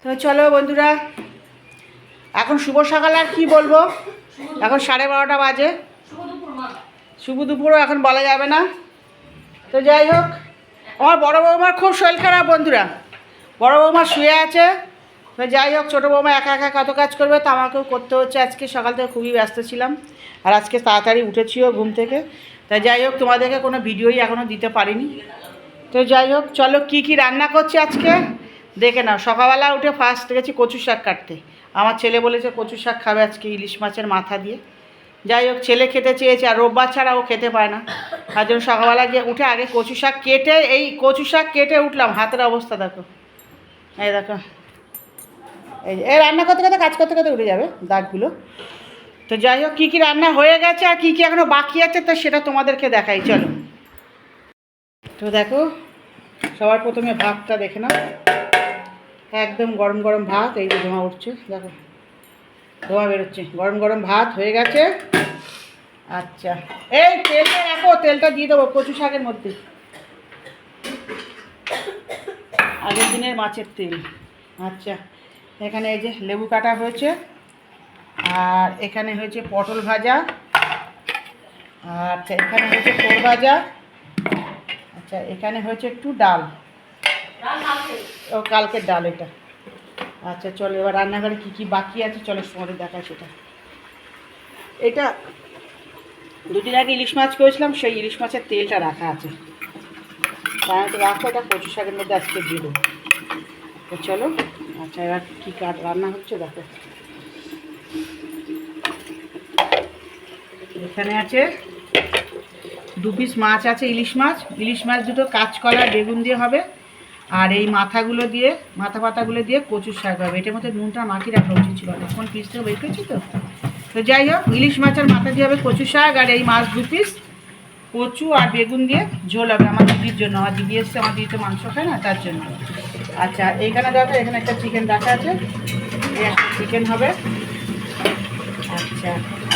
তো চলো বন্ধুরা, এখন শুভ সকাল আর কি বলবো, এখন 12:30 বাজে। শুভ দুপুরও এখন বলা যাবে না। তো যাই হোক, আমার বড় বৌমার খুব শরীর খারাপ বন্ধুরা। বড় বৌমা শুয়ে আছে। তো যাই হোক, ছোটো বৌমা একা একা কত কাজ করবে, তো আমাকেও করতে হচ্ছে। আজকে সকাল থেকে খুবই ব্যস্ত ছিলাম, আর আজকে তাড়াতাড়ি উঠেছিও ঘুম থেকে। তাই যাই হোক, তোমাদেরকে কোনো ভিডিওই এখনও দিতে পারিনি। তো যাই হোক, চলো কি কি রান্না করছি আজকে দেখে নাও। সকালবেলা উঠে ফার্স্ট গেছি কচু শাক কাটতে। আমার ছেলে বলেছে কচু শাক খাবে আজকে ইলিশ মাছের মাথা দিয়ে। যাই হোক, ছেলে খেতে চেয়েছে, আর রোববার ছাড়া ও খেতে পায় না। তার জন্য সকালবেলা গিয়ে উঠে আগে কচু শাক কেটে, এই কচু শাক কেটে উঠলাম। হাতের অবস্থা দেখো, এই দেখো, এই রান্না করতে করতে কাজ করতে করতে উঠে যাবে দাগগুলো। তো যাই হোক, কী কী রান্না হয়ে গেছে আর কী কী এখনও বাকি আছে, তো সেটা তোমাদেরকে দেখাই চলো। তো দেখো, সবার প্রথমে ভাতটা দেখে নাও। একদম গরম গরম ভাত, এই যে ধোঁয়া উঠছে, দেখো ধোঁয়া বেরোচ্ছে। গরম গরম ভাত হয়ে গেছে। আচ্ছা, এই তেলটা রাখো, তেলটা দিয়ে দেবো কচু শাকের মধ্যে। আগের দিনের মাছের তেল। আচ্ছা, এখানে এই যে লেবু কাটা হয়েছে, আর এখানে হয়েছে পটল ভাজা, আচ্ছা এখানে হয়েছে পোড় ভাজা, আচ্ছা এখানে হয়েছে একটু ডাল, ও কালকের ডাল এটা। আচ্ছা চলো, এবার রান্নাঘরে কী কী বাকি আছে চলো তোমাদের দেখায় সেটা। এটা দুদিন আগে ইলিশ মাছ করেছিলাম, সেই ইলিশ মাছের তেলটা রাখা আছে, তাই তো রাখো। এটা কচু শাকের মধ্যে আজকে দিয়ে দেবো। তো চলো, আচ্ছা এবার কী রান্না হচ্ছে দেখো। এখানে আছে 2 পিস মাছ আছে, ইলিশ মাছ। ইলিশ মাছ দুটো কাঁচকলা বেগুন দিয়ে হবে, আর এই মাথাগুলো দিয়ে, মাথা পাতাগুলো দিয়ে কচুর শাক হবে। এটার মধ্যে নুনটা মাখিয়ে রাখা উচিত ছিল, অনেকক্ষণ পিস থেকে বের করেছি তো। তো যাই হোক, ইলিশ মাছের মাথা দিয়ে হবে কচু শাক, আর এই মাছ 2 পিস কচু আর বেগুন দিয়ে ঝোল হবে আমার দিদির জন্য। আমার দিদি এসছে, আমার দিদি তো মাংস খায় না, তার জন্য। আচ্ছা এইখানে দেখো, এখানে একটা চিকেন রাখা আছে, এই একটা চিকেন হবে। আচ্ছা,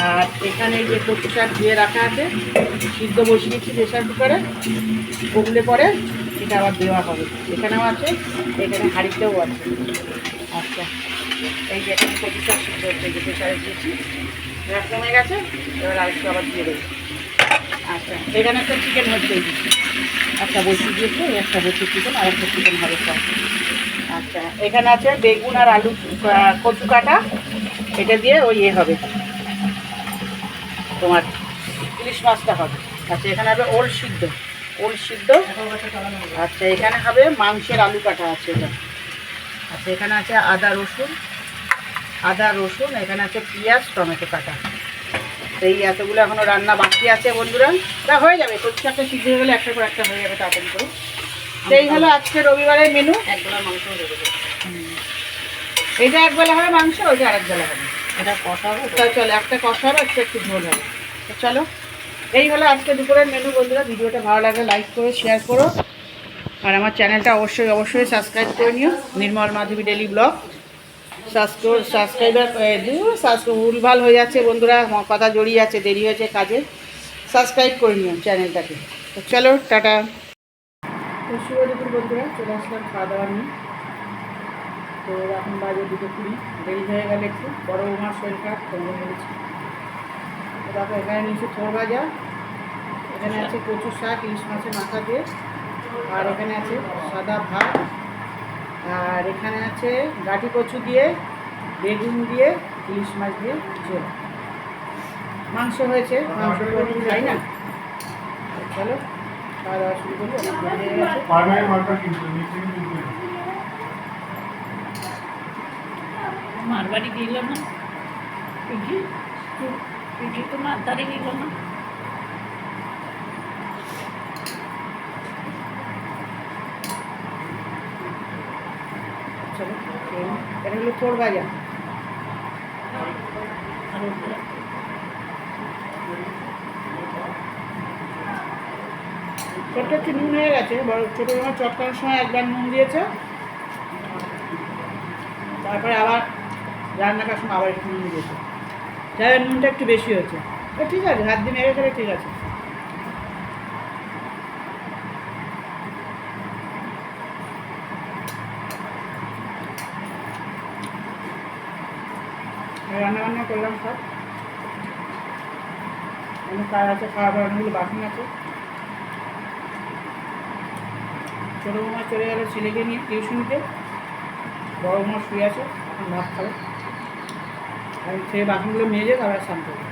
আর এখানে যে কচু শাক দিয়ে রাখা আছে, সিদ্ধ বসিয়েছি প্রেশার কুকারে, উগলে পরে এটা আবার দেওয়া হবে। এখানেও আছে, এখানে হাঁড়িতেও আছে। আচ্ছা, এই যে এখানে কচু শাক সিদ্ধ হচ্ছে, যে প্রেশারে দিয়েছি, এবার কমে গেছে, এবার আরেকটু আবার দিয়ে দেবো। আচ্ছা, এখানে একটা চিকেন হচ্ছে, একটা বসিয়ে দিয়েছে, একটা বসিয়ে চিকেন, আর একটা চিকেন হবে সব। আচ্ছা, এখানে আছে বেগুন আর আলু, কচু কাটা, এটা দিয়ে ওই হবে তোমার ইলিশ মাছটা হবে। আচ্ছা, এখানে হবে ওল সিদ্ধ, ওল সিদ্ধ। আচ্ছা, এখানে হবে মাংসের আলু কাটা আছে এটা। আচ্ছা, এখানে আছে আদা রসুন, এখানে আছে পেঁয়াজ টমেটো কাটা। এই এতগুলো এখনও রান্না বাকি আছে বন্ধুরা। তা হয়ে যাবে, কচু শাকটা সিদ্ধ হয়ে গেলে একটা পর একটা হয়ে যাবে তাড়াতাড়ি করে। সেই হলো আজকে রবিবারের মেনু। একবেলা মাংস হয়ে যাবে, এইটা একবেলা হবে মাংস, ওইটা আরেকবেলা হবে। এটা কষা হবে, তাই চলো একটা কষা হবে, একটু ঝোল হবে। তো চলো, এই হলো আজকে দুপুরের মেনু বন্ধুরা। ভিডিওটা ভালো লাগলে লাইক করো, শেয়ার করো, আর আমার চ্যানেলটা অবশ্যই সাবস্ক্রাইব করে নিও, নির্মল মাধবী ডেলি ব্লগ। সাবস্ক্রাইবার ভুলভাল হয়ে যাচ্ছে বন্ধুরা, কথা জড়িয়ে আছে, দেরি হয়েছে কাজে। সাবস্ক্রাইব করে নিও চ্যানেলটাকে। তো চলো, টাটা। তো শুভ দুপুর বন্ধুরা, চলে আসলাম খাওয়া দাওয়া নিয়ে। তো এখন বাজে 2:20, দেরি হয়ে গেলে একটু, বড় বৌমার শরীর খারাপ, তোমরা বলেছি। তো দেখো, এখানে নিয়েছি থোড় ভাজা, এখানে আছে কচু শাক ইলিশ মাছের মাথা দিয়ে, আর এখানে আছে সাদা ভাত, আর এখানে আছে গাঁটি কচু দিয়ে বেগুন দিয়ে ইলিশ মাছ দিয়ে ঝোল। মাংস হয়েছে, মাংস খাই না। চলো খাওয়া দাওয়া শুরু করবো। মারবাড়ি দিল না, পিঠি তো মাথারে দিল না। চলো, এটা হলো থোড় ভাজা। ছোট্ট একটু নুন হয়ে গেছে, বড় ছোটো আমার চটকানোর সময় একবার নুন দিয়েছে, তারপরে আবার রান্না করার সময় আবার একটু নুন দিয়েছে, যাই নুনটা একটু বেশি হয়েছে। তো ঠিক আছে, হাত দিয়ে মেরে ফেলে ঠিক আছে। রান্না বান্না করলাম সব, অনেক কাজ আছে, খাওয়া দাওয়া অনেকগুলো বাসন আছে। ছোটো বৌমা চলে গেল ছেলেকে নিয়ে টিউশনিতে, বড় বৌমা শুয়ে আছে, এখন ভাত খাবে। আর খেয়ে বাসনগুলো মেজে তারপরে স্নান করবে।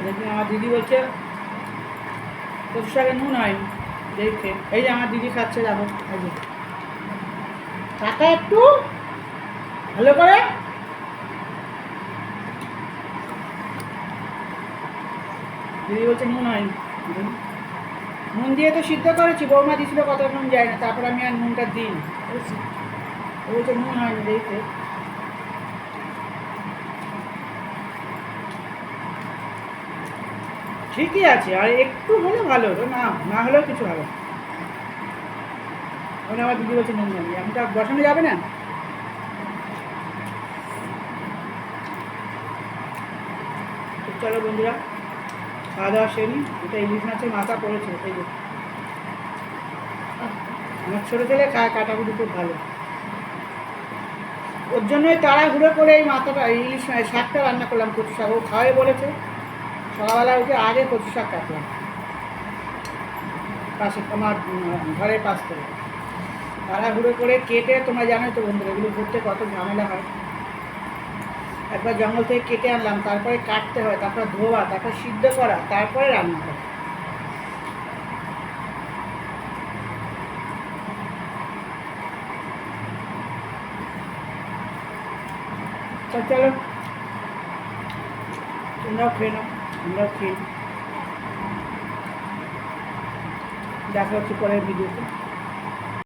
দেখি আমার দিদি বলছে কচু শাকে নুন হয়নি, দেখে এই যে আমার দিদি খাচ্ছে, দেখো এই যে টাকা একটু ভালো করে। দিদি বলছে নুন হয়নি, নুন দিয়ে তো সিদ্ধ করেছি, বৌমা দিয়েছিল কত নুন যায় না, তারপর আমি আর নুনটা দিই। ও বলছে নুন হয়নি, দেখে ঠিকই আছে, আর একটু হলে ভালো হতো, না না হলেও কিছু হবে না। ওখানে আমার দিদি বলছে নুন হয়নি, এখন তো আর বসানো যাবে না। তো চলো বন্ধুরা, খাওয়া দাওয়া সেরে নিই। এটা ইলিশ মাছের মাথা পড়েছে, এই যে আমার ছোটো ছেলে খায়, কাটাকুটি খুব ভালো, ওর জন্যই তাড়াহুড়ো করে এই মাথাটা ইলিশ শাকটা রান্না করলাম, কচু শাক। ও খাওয়াই বলেছে, সকালবেলা উঠে আগে কচু শাক কাটলাম পাশে, আমার ঘরের পাশ করে তাড়াহুড়ো করে কেটে। তোমরা জানোই তো বন্ধুরা, এগুলো করতে কত ঝামেলা হয়। একবার জঙ্গল থেকে কেটে আনলাম, তারপরে কাটতে হয়, তারপর ধোয়া, তারপর সিদ্ধ করা, তারপরে রান্না করা। তো চলো, তোমরাও খেয়ে নাও, আমরাও খেয়ে নিই। দেখা হচ্ছে পরের ভিডিওতে।